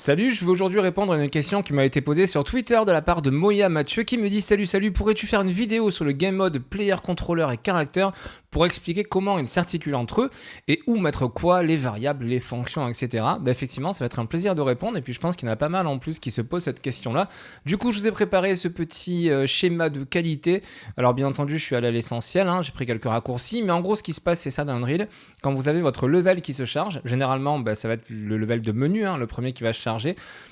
Salut, je vais aujourd'hui répondre à une question qui m'a été posée sur Twitter de la part de Moya Mathieu qui me dit salut, pourrais-tu faire une vidéo sur le game mode player controller et character pour expliquer comment ils s'articulent entre eux et où mettre quoi, les variables, les fonctions, etc. Effectivement, ça va être un plaisir de répondre et puis je pense qu'il y en a pas mal en plus qui se posent cette question-là. Du coup, je vous ai préparé ce petit schéma de qualité. Alors bien entendu, je suis allé à l'essentiel, j'ai pris quelques raccourcis, mais en gros, ce qui se passe, c'est ça dans Unreal. Quand vous avez votre level qui se charge, généralement, ça va être le level de menu, le premier qui va se charger.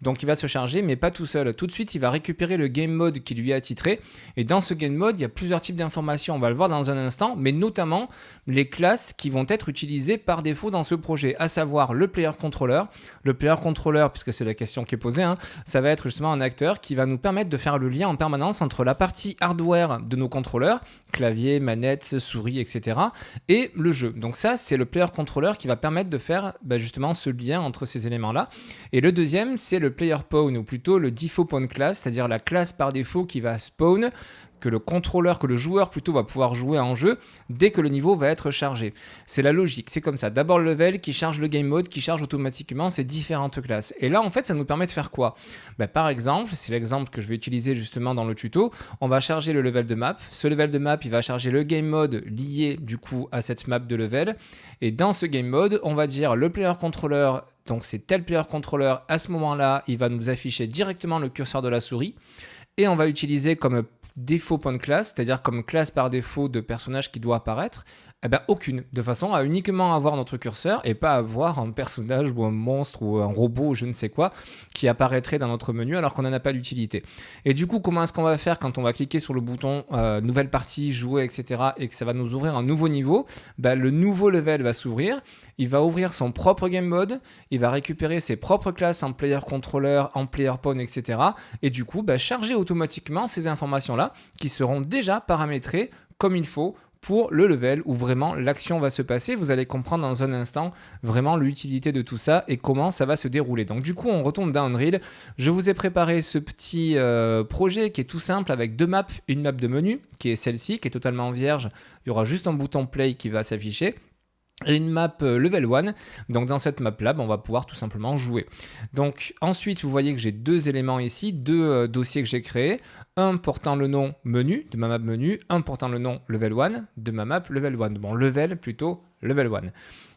Donc il va se charger, mais pas tout seul. Tout de suite, il va récupérer le game mode qui lui est attitré. Et dans ce game mode, il y a plusieurs types d'informations. On va le voir dans un instant, mais notamment les classes qui vont être utilisées par défaut dans ce projet, à savoir le player controller. Le player controller, puisque c'est la question qui est posée, ça va être justement un acteur qui va nous permettre de faire le lien en permanence entre la partie hardware de nos contrôleurs, clavier, manette, souris, etc., et le jeu. Donc ça, c'est le player controller qui va permettre de faire justement ce lien entre ces éléments-là. Et le deuxième, c'est le player pawn, ou plutôt le default pawn class, c'est-à-dire la classe par défaut qui va spawn, que le joueur plutôt va pouvoir jouer en jeu dès que le niveau va être chargé. C'est la logique, c'est comme ça. D'abord le level qui charge le game mode, qui charge automatiquement ces différentes classes. Et là, en fait, ça nous permet de faire quoi ? Par exemple, c'est l'exemple que je vais utiliser justement dans le tuto, on va charger le level de map. Ce level de map, il va charger le game mode lié du coup à cette map de level. Et dans ce game mode, on va dire le player controller. Donc c'est tel player controller, à ce moment-là, il va nous afficher directement le curseur de la souris. Et on va utiliser comme défaut point class, c'est-à-dire comme classe par défaut de personnage qui doit apparaître, aucune, de façon à uniquement avoir notre curseur et pas avoir un personnage ou un monstre ou un robot ou je ne sais quoi qui apparaîtrait dans notre menu alors qu'on n'en a pas d'utilité. Et du coup, comment est-ce qu'on va faire quand on va cliquer sur le bouton nouvelle partie, jouer, etc. et que ça va nous ouvrir un nouveau niveau ? Le nouveau level va s'ouvrir, il va ouvrir son propre game mode, il va récupérer ses propres classes en player controller, en player pawn, etc. et du coup, charger automatiquement ces informations-là qui seront déjà paramétrées comme il faut pour le level où vraiment l'action va se passer. Vous allez comprendre dans un instant vraiment l'utilité de tout ça et comment ça va se dérouler. Donc du coup, on retourne dans Unreal. Je vous ai préparé ce petit projet qui est tout simple avec deux maps, une map de menu qui est celle-ci, qui est totalement vierge. Il y aura juste un bouton play qui va s'afficher. Et une map level 1, donc dans cette map là, on va pouvoir tout simplement jouer. Donc ensuite, vous voyez que j'ai deux éléments ici, deux dossiers que j'ai créés, un portant le nom menu de ma map menu, un portant le nom level 1 de ma map level 1. Bon, level plutôt level 1.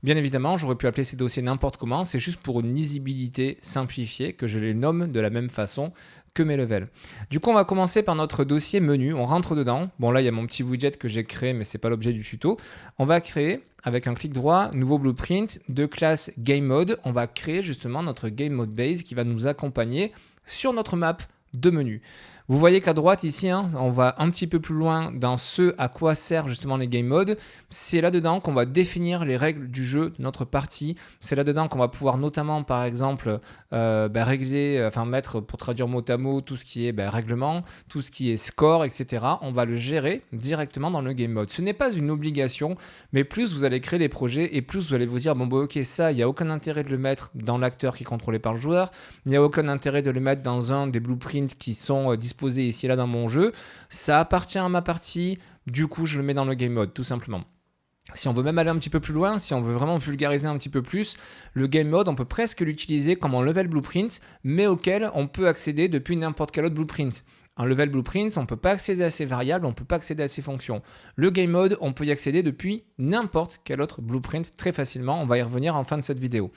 Bien évidemment, j'aurais pu appeler ces dossiers n'importe comment, c'est juste pour une lisibilité simplifiée que je les nomme de la même façon que mes levels. Du coup, on va commencer par notre dossier menu, on rentre dedans. Bon là, il y a mon petit widget que j'ai créé, mais c'est pas l'objet du tuto. On va créer, avec un clic droit, nouveau blueprint de classe game mode. On va créer justement notre game mode base qui va nous accompagner sur notre map de menu. Vous voyez qu'à droite ici, on va un petit peu plus loin dans ce à quoi servent justement les game modes. C'est là-dedans qu'on va définir les règles du jeu de notre partie. C'est là-dedans qu'on va pouvoir notamment, par exemple, régler, mettre pour traduire mot à mot tout ce qui est règlement, tout ce qui est score, etc. On va le gérer directement dans le game mode. Ce n'est pas une obligation, mais plus vous allez créer des projets et plus vous allez vous dire ok, ça, il n'y a aucun intérêt de le mettre dans l'acteur qui est contrôlé par le joueur. Il n'y a aucun intérêt de le mettre dans un des blueprints qui sont disposés ici et là dans mon jeu, ça appartient à ma partie, du coup je le mets dans le game mode tout simplement. Si on veut même aller un petit peu plus loin, si on veut vraiment vulgariser un petit peu plus, le game mode on peut presque l'utiliser comme un level blueprint, mais auquel on peut accéder depuis n'importe quel autre blueprint. Un level blueprint, on ne peut pas accéder à ses variables, on ne peut pas accéder à ses fonctions. Le game mode, on peut y accéder depuis n'importe quel autre blueprint très facilement. On va y revenir en fin de cette vidéo.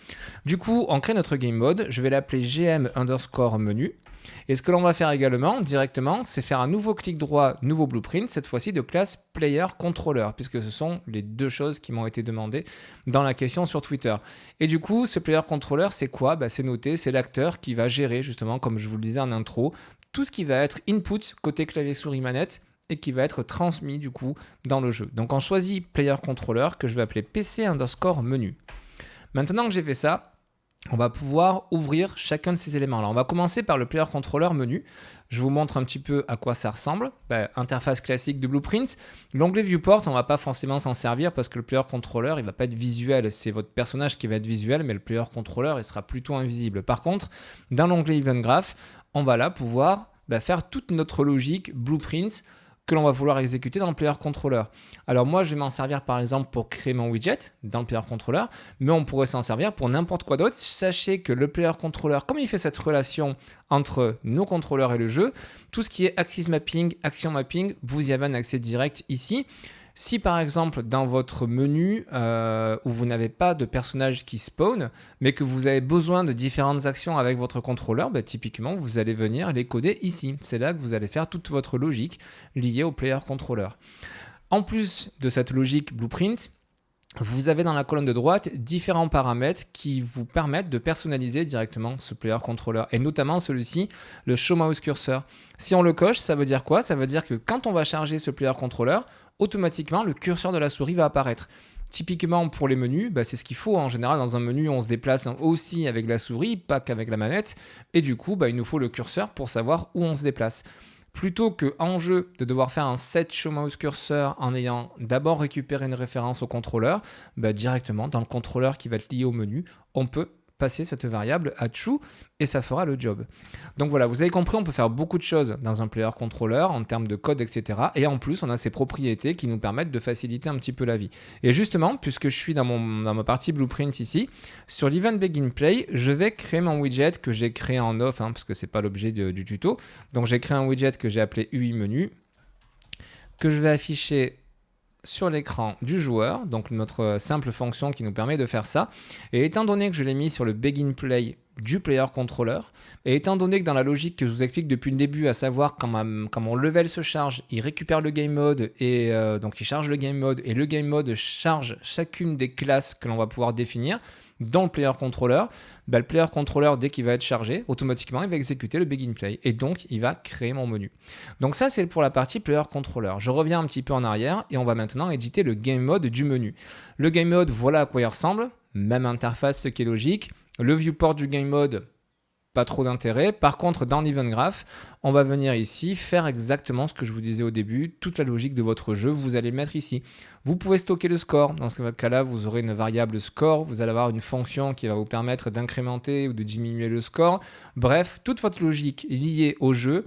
Du coup, on crée notre game mode. Je vais l'appeler gm_menu. Et ce que l'on va faire également directement, c'est faire un nouveau clic droit, nouveau blueprint, cette fois-ci de classe player controller, puisque ce sont les deux choses qui m'ont été demandées dans la question sur Twitter. Et du coup, ce player controller, c'est quoi ? C'est noté, c'est l'acteur qui va gérer justement, comme je vous le disais en intro, tout ce qui va être input côté clavier souris manette et qui va être transmis du coup dans le jeu. Donc on choisit player controller que je vais appeler PC_menu. Maintenant que j'ai fait ça, on va pouvoir ouvrir chacun de ces éléments-là. On va commencer par le player controller menu. Je vous montre un petit peu à quoi ça ressemble. Interface classique de blueprint. L'onglet viewport, on ne va pas forcément s'en servir parce que le player controller, il ne va pas être visuel. C'est votre personnage qui va être visuel, mais le player controller, il sera plutôt invisible. Par contre, dans l'onglet event graph, on va là pouvoir faire toute notre logique blueprint que l'on va vouloir exécuter dans le player controller. Alors moi, je vais m'en servir par exemple pour créer mon widget dans le player controller, mais on pourrait s'en servir pour n'importe quoi d'autre. Sachez que le player controller, comme il fait cette relation entre nos contrôleurs et le jeu, tout ce qui est axis mapping, action mapping, vous y avez un accès direct ici. Si par exemple dans votre menu où vous n'avez pas de personnage qui spawn, mais que vous avez besoin de différentes actions avec votre contrôleur, typiquement vous allez venir les coder ici. C'est là que vous allez faire toute votre logique liée au player controller. En plus de cette logique blueprint, vous avez dans la colonne de droite différents paramètres qui vous permettent de personnaliser directement ce player controller, et notamment celui-ci, le show mouse cursor. Si on le coche, ça veut dire quoi? Ça veut dire que quand on va charger ce player controller, automatiquement le curseur de la souris va apparaître. Typiquement pour les menus, c'est ce qu'il faut en général dans un menu, on se déplace aussi avec la souris, pas qu'avec la manette, et du coup il nous faut le curseur pour savoir où on se déplace. Plutôt qu'en jeu de devoir faire un set show mouse cursor en ayant d'abord récupéré une référence au contrôleur, directement dans le contrôleur qui va être lié au menu, on peut passer cette variable à true et ça fera le job. Donc voilà, vous avez compris, on peut faire beaucoup de choses dans un player controller en termes de code, etc. Et en plus, on a ces propriétés qui nous permettent de faciliter un petit peu la vie. Et justement, puisque je suis dans ma partie blueprint ici, sur l'event begin play, je vais créer mon widget que j'ai créé en off, parce que c'est pas l'objet du tuto. Donc j'ai créé un widget que j'ai appelé UI menu, que je vais afficher sur l'écran du joueur, donc notre simple fonction qui nous permet de faire ça. Et étant donné que je l'ai mis sur le begin play du player controller, et étant donné que dans la logique que je vous explique depuis le début, à savoir quand mon level se charge, il récupère le game mode, et donc il charge le game mode, et le game mode charge chacune des classes que l'on va pouvoir définir dans le player controller, le player controller, dès qu'il va être chargé, automatiquement, il va exécuter le begin play et donc il va créer mon menu. Donc ça, c'est pour la partie player controller. Je reviens un petit peu en arrière et on va maintenant éditer le game mode du menu. Le game mode, voilà à quoi il ressemble. Même interface, ce qui est logique. Le viewport du game mode, pas trop d'intérêt. Par contre, dans l'event graph, on va venir ici faire exactement ce que je vous disais au début, toute la logique de votre jeu, vous allez le mettre ici. Vous pouvez stocker le score. Dans ce cas-là, vous aurez une variable score, vous allez avoir une fonction qui va vous permettre d'incrémenter ou de diminuer le score. Bref, toute votre logique liée au jeu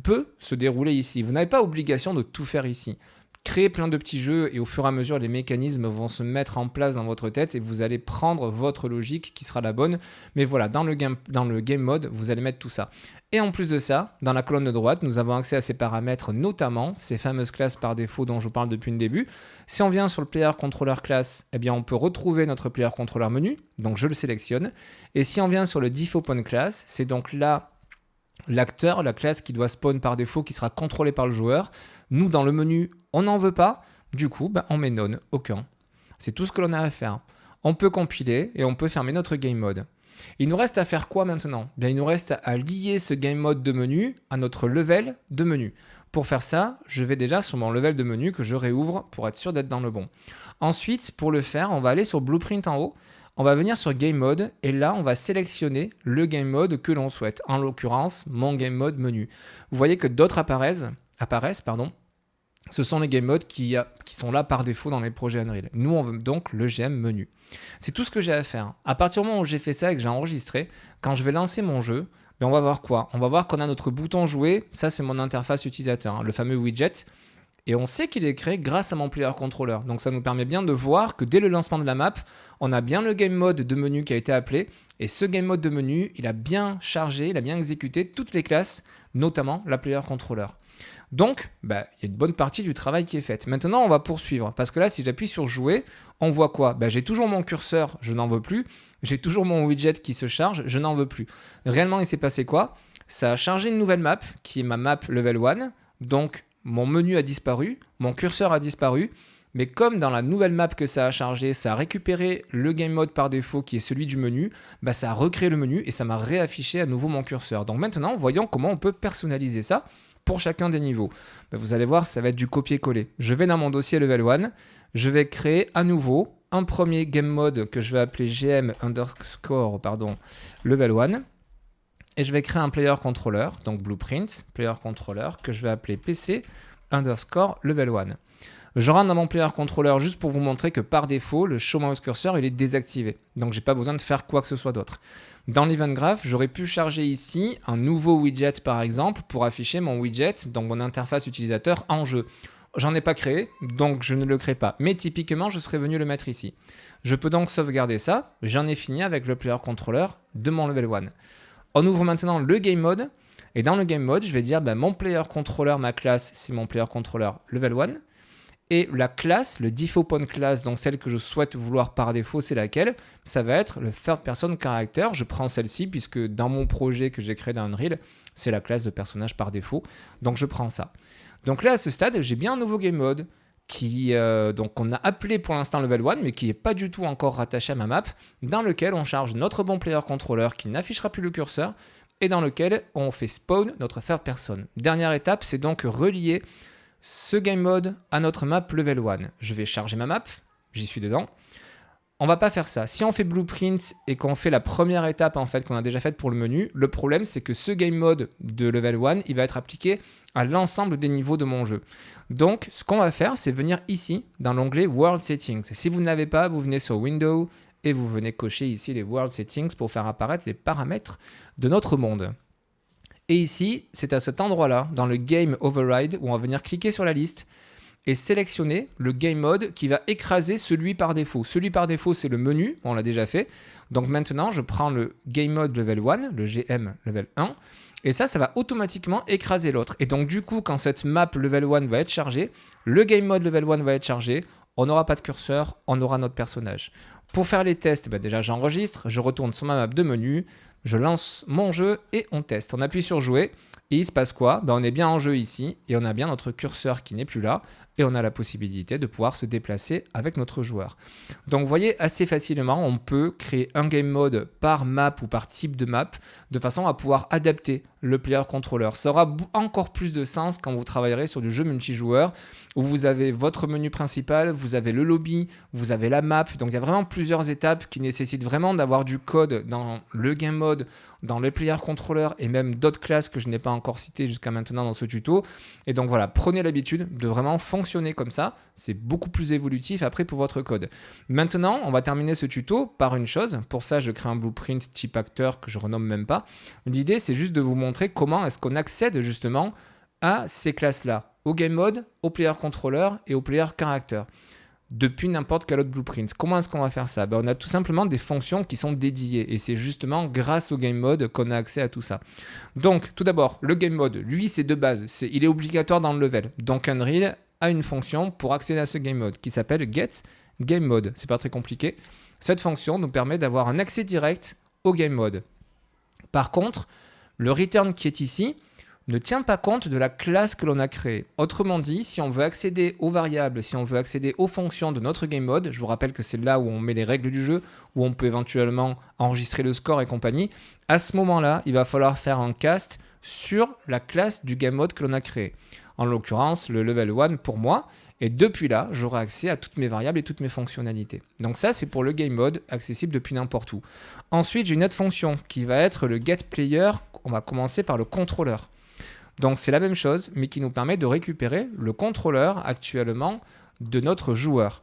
peut se dérouler ici. Vous n'avez pas obligation de tout faire ici. Créez plein de petits jeux et au fur et à mesure, les mécanismes vont se mettre en place dans votre tête et vous allez prendre votre logique qui sera la bonne. Mais voilà, dans le game mode, vous allez mettre tout ça. Et en plus de ça, dans la colonne de droite, nous avons accès à ces paramètres, notamment ces fameuses classes par défaut dont je vous parle depuis le début. Si on vient sur le player controller class, on peut retrouver notre player controller menu. Donc je le sélectionne. Et si on vient sur le default point class, c'est donc là l'acteur, la classe qui doit spawn par défaut, qui sera contrôlée par le joueur. Nous, dans le menu, on n'en veut pas. Du coup, on met none, aucun. C'est tout ce que l'on a à faire. On peut compiler et on peut fermer notre game mode. Il nous reste à faire quoi maintenant? Il nous reste à lier ce game mode de menu à notre level de menu. Pour faire ça, je vais déjà sur mon level de menu que je réouvre pour être sûr d'être dans le bon. Ensuite, pour le faire, on va aller sur Blueprint en haut. On va venir sur Game Mode et là, on va sélectionner le Game Mode que l'on souhaite. En l'occurrence, mon Game Mode menu. Vous voyez que d'autres apparaissent. Ce sont les Game Modes qui sont là par défaut dans les projets Unreal. Nous, on veut donc le GM menu. C'est tout ce que j'ai à faire. À partir du moment où j'ai fait ça et que j'ai enregistré, quand je vais lancer mon jeu, on va voir quoi? On va voir qu'on a notre bouton jouer. Ça, c'est mon interface utilisateur, le fameux widget. Et on sait qu'il est créé grâce à mon player controller. Donc ça nous permet bien de voir que dès le lancement de la map, on a bien le game mode de menu qui a été appelé. Et ce game mode de menu, il a bien chargé, il a bien exécuté toutes les classes, notamment la player controller. Donc, il y a une bonne partie du travail qui est faite. Maintenant, on va poursuivre. Parce que là, si j'appuie sur jouer, on voit quoi? J'ai toujours mon curseur, je n'en veux plus. J'ai toujours mon widget qui se charge, je n'en veux plus. Réellement, il s'est passé quoi? Ça a chargé une nouvelle map, qui est ma map level 1. Donc, mon menu a disparu, mon curseur a disparu, mais comme dans la nouvelle map que ça a chargé, ça a récupéré le game mode par défaut qui est celui du menu, ça a recréé le menu et ça m'a réaffiché à nouveau mon curseur. Donc maintenant, voyons comment on peut personnaliser ça pour chacun des niveaux. Vous allez voir, ça va être du copier-coller. Je vais dans mon dossier level 1, je vais créer à nouveau un premier game mode que je vais appeler level 1. Et je vais créer un player controller, donc blueprint, player controller, que je vais appeler PC level 1. Je rentre dans mon player controller juste pour vous montrer que par défaut, le show mouse cursor il est désactivé. Donc j'ai pas besoin de faire quoi que ce soit d'autre. Dans l'event graph, j'aurais pu charger ici un nouveau widget par exemple pour afficher mon widget, donc mon interface utilisateur en jeu. J'en ai pas créé, donc je ne le crée pas. Mais typiquement, je serais venu le mettre ici. Je peux donc sauvegarder ça. J'en ai fini avec le player controller de mon level 1. On ouvre maintenant le game mode. Et dans le game mode, je vais dire mon player controller, ma classe, c'est mon player controller level 1. Et la classe, le default point class, donc celle que je souhaite vouloir par défaut, c'est laquelle? Ça va être le third person character. Je prends celle-ci puisque dans mon projet que j'ai créé dans Unreal, c'est la classe de personnage par défaut. Donc je prends ça. Donc là, à ce stade, j'ai bien un nouveau game mode qui, donc on a appelé pour l'instant level 1, mais qui n'est pas du tout encore rattaché à ma map, dans lequel on charge notre bon player controller qui n'affichera plus le curseur et dans lequel on fait spawn notre third person. Dernière étape, c'est donc relier ce game mode à notre map level 1. Je vais charger ma map, j'y suis dedans. On va pas faire ça. Si on fait blueprint et qu'on fait la première étape en fait qu'on a déjà faite pour le menu, le problème c'est que ce game mode de level 1, il va être appliqué à l'ensemble des niveaux de mon jeu. Donc ce qu'on va faire, c'est venir ici dans l'onglet World Settings. Si vous ne l'avez pas, vous venez sur Windows et vous venez cocher ici les World Settings pour faire apparaître les paramètres de notre monde. Et ici, c'est à cet endroit-là, dans le Game Override, où on va venir cliquer sur la liste et sélectionner le game mode qui va écraser celui par défaut. Celui par défaut, c'est le menu, on l'a déjà fait. Donc maintenant, je prends le game mode level 1, le GM level 1, et ça va automatiquement écraser l'autre. Et donc du coup, quand cette map level 1 va être chargée, le game mode level 1 va être chargé, on n'aura pas de curseur, on aura notre personnage. Pour faire les tests, déjà j'enregistre, je retourne sur ma map de menu, je lance mon jeu et on teste. On appuie sur jouer. Et il se passe quoi? On est bien en jeu ici et on a bien notre curseur qui n'est plus là et on a la possibilité de pouvoir se déplacer avec notre joueur. Donc vous voyez, assez facilement, on peut créer un game mode par map ou par type de map de façon à pouvoir adapter le player controller. Ça aura encore plus de sens quand vous travaillerez sur du jeu multijoueur où vous avez votre menu principal, vous avez le lobby, vous avez la map. Donc il y a vraiment plusieurs étapes qui nécessitent vraiment d'avoir du code dans le game mode, dans le player controller et même d'autres classes que je n'ai pas encore citées jusqu'à maintenant dans ce tuto. Et donc voilà, prenez l'habitude de vraiment fonctionner comme ça. C'est beaucoup plus évolutif après pour votre code. Maintenant, on va terminer ce tuto par une chose. Pour ça, je crée un blueprint type acteur que je renomme même pas. L'idée, c'est juste de vous montrer comment est-ce qu'on accède justement à ces classes-là, au game mode, au player controller et au player character, depuis n'importe quel autre blueprint. Comment est-ce qu'on va faire ça? On a tout simplement des fonctions qui sont dédiées et c'est justement grâce au game mode qu'on a accès à tout ça. Donc tout d'abord, le game mode, lui c'est de base, il est obligatoire dans le level. Donc Unreal a une fonction pour accéder à ce game mode qui s'appelle get game mode. C'est pas très compliqué. Cette fonction nous permet d'avoir un accès direct au game mode. Par contre, le return qui est ici ne tient pas compte de la classe que l'on a créée. Autrement dit, si on veut accéder aux variables, si on veut accéder aux fonctions de notre game mode, je vous rappelle que c'est là où on met les règles du jeu, où on peut éventuellement enregistrer le score et compagnie, à ce moment-là, il va falloir faire un cast sur la classe du game mode que l'on a créé. En l'occurrence, le level 1 pour moi, et depuis là, j'aurai accès à toutes mes variables et toutes mes fonctionnalités. Donc ça, c'est pour le game mode, accessible depuis n'importe où. Ensuite, j'ai une autre fonction qui va être le get player. On va commencer par le contrôleur. Donc c'est la même chose, mais qui nous permet de récupérer le contrôleur actuellement de notre joueur.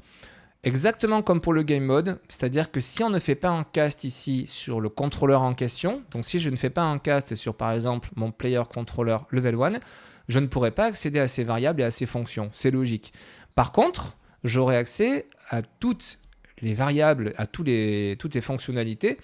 Exactement comme pour le game mode, c'est-à-dire que si on ne fait pas un cast ici sur le contrôleur en question, donc si je ne fais pas un cast sur par exemple mon player controller level 1, je ne pourrai pas accéder à ces variables et à ces fonctions, c'est logique. Par contre, j'aurai accès à toutes les variables, à toutes les fonctionnalités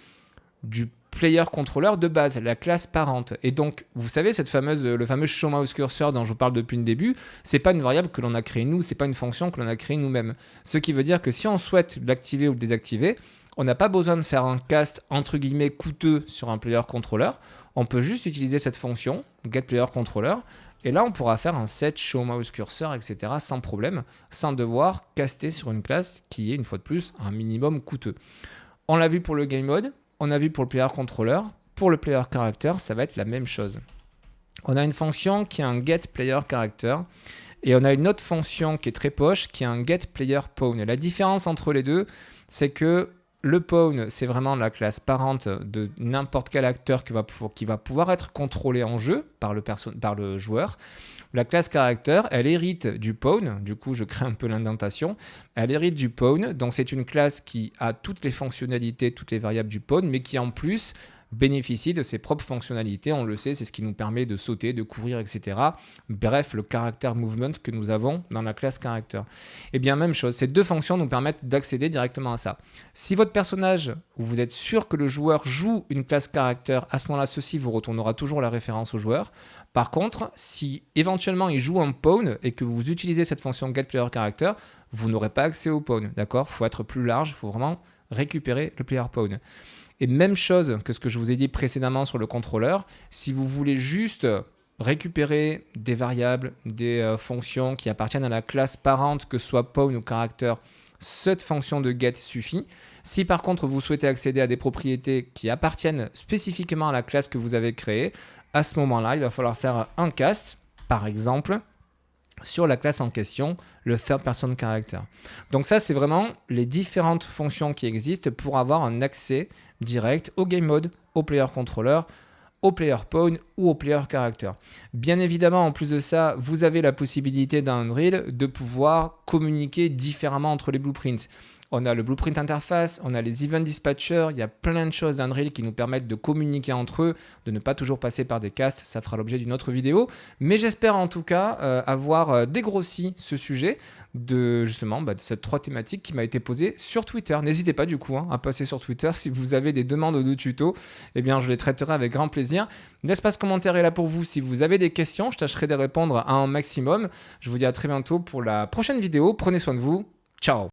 du player controller de base, la classe parente. Et donc, vous savez, le fameux show mouse cursor dont je vous parle depuis le début, c'est pas une variable que l'on a créée nous, c'est pas une fonction que l'on a créée nous-mêmes. Ce qui veut dire que si on souhaite l'activer ou le désactiver, on n'a pas besoin de faire un cast entre guillemets coûteux sur un player controller. On peut juste utiliser cette fonction, get player controller, et là on pourra faire un set show mouse cursor, etc. sans problème, sans devoir caster sur une classe qui est, une fois de plus, un minimum coûteux. On l'a vu pour le game mode. On a vu pour le player controller, pour le player character, ça va être la même chose. On a une fonction qui est un get player character et on a une autre fonction qui est très poche qui est un get player pawn. La différence entre les deux, c'est que Le pawn, c'est vraiment la classe parente de n'importe quel acteur qui va pouvoir être contrôlé en jeu par le joueur. La classe character, elle hérite du pawn, du coup je crée un peu l'indentation, elle hérite du pawn, donc c'est une classe qui a toutes les fonctionnalités, toutes les variables du pawn, mais qui en plus bénéficie de ses propres fonctionnalités, on le sait, c'est ce qui nous permet de sauter, de courir, etc. Bref, le character movement que nous avons dans la classe character. Et bien même chose, ces deux fonctions nous permettent d'accéder directement à ça. Si votre personnage, ou vous êtes sûr que le joueur joue une classe character, à ce moment-là, ceci vous retournera toujours la référence au joueur. Par contre, si éventuellement il joue un pawn et que vous utilisez cette fonction getPlayerCharacter, vous n'aurez pas accès au pawn, d'accord ? Il faut être plus large, il faut vraiment récupérer le player pawn. Et même chose que ce que je vous ai dit précédemment sur le contrôleur, si vous voulez juste récupérer des variables, des fonctions qui appartiennent à la classe parente, que ce soit pawn ou character, cette fonction de get suffit. Si par contre vous souhaitez accéder à des propriétés qui appartiennent spécifiquement à la classe que vous avez créée, à ce moment-là, il va falloir faire un cast, par exemple, sur la classe en question, le third person character. Donc ça, c'est vraiment les différentes fonctions qui existent pour avoir un accès direct au game mode, au player controller, au player pawn ou au player character. Bien évidemment, en plus de ça, vous avez la possibilité dans Unreal de pouvoir communiquer différemment entre les blueprints. On a le blueprint interface, on a les event dispatchers, il y a plein de choses d'Unreal qui nous permettent de communiquer entre eux, de ne pas toujours passer par des casts, ça fera l'objet d'une autre vidéo. Mais j'espère en tout cas avoir dégrossi ce sujet de justement de cette 3 thématiques qui m'a été posée sur Twitter. N'hésitez pas du coup à passer sur Twitter si vous avez des demandes de tutos, eh bien je les traiterai avec grand plaisir. L'espace commentaire est là pour vous si vous avez des questions, je tâcherai de répondre à un maximum. Je vous dis à très bientôt pour la prochaine vidéo, prenez soin de vous, ciao.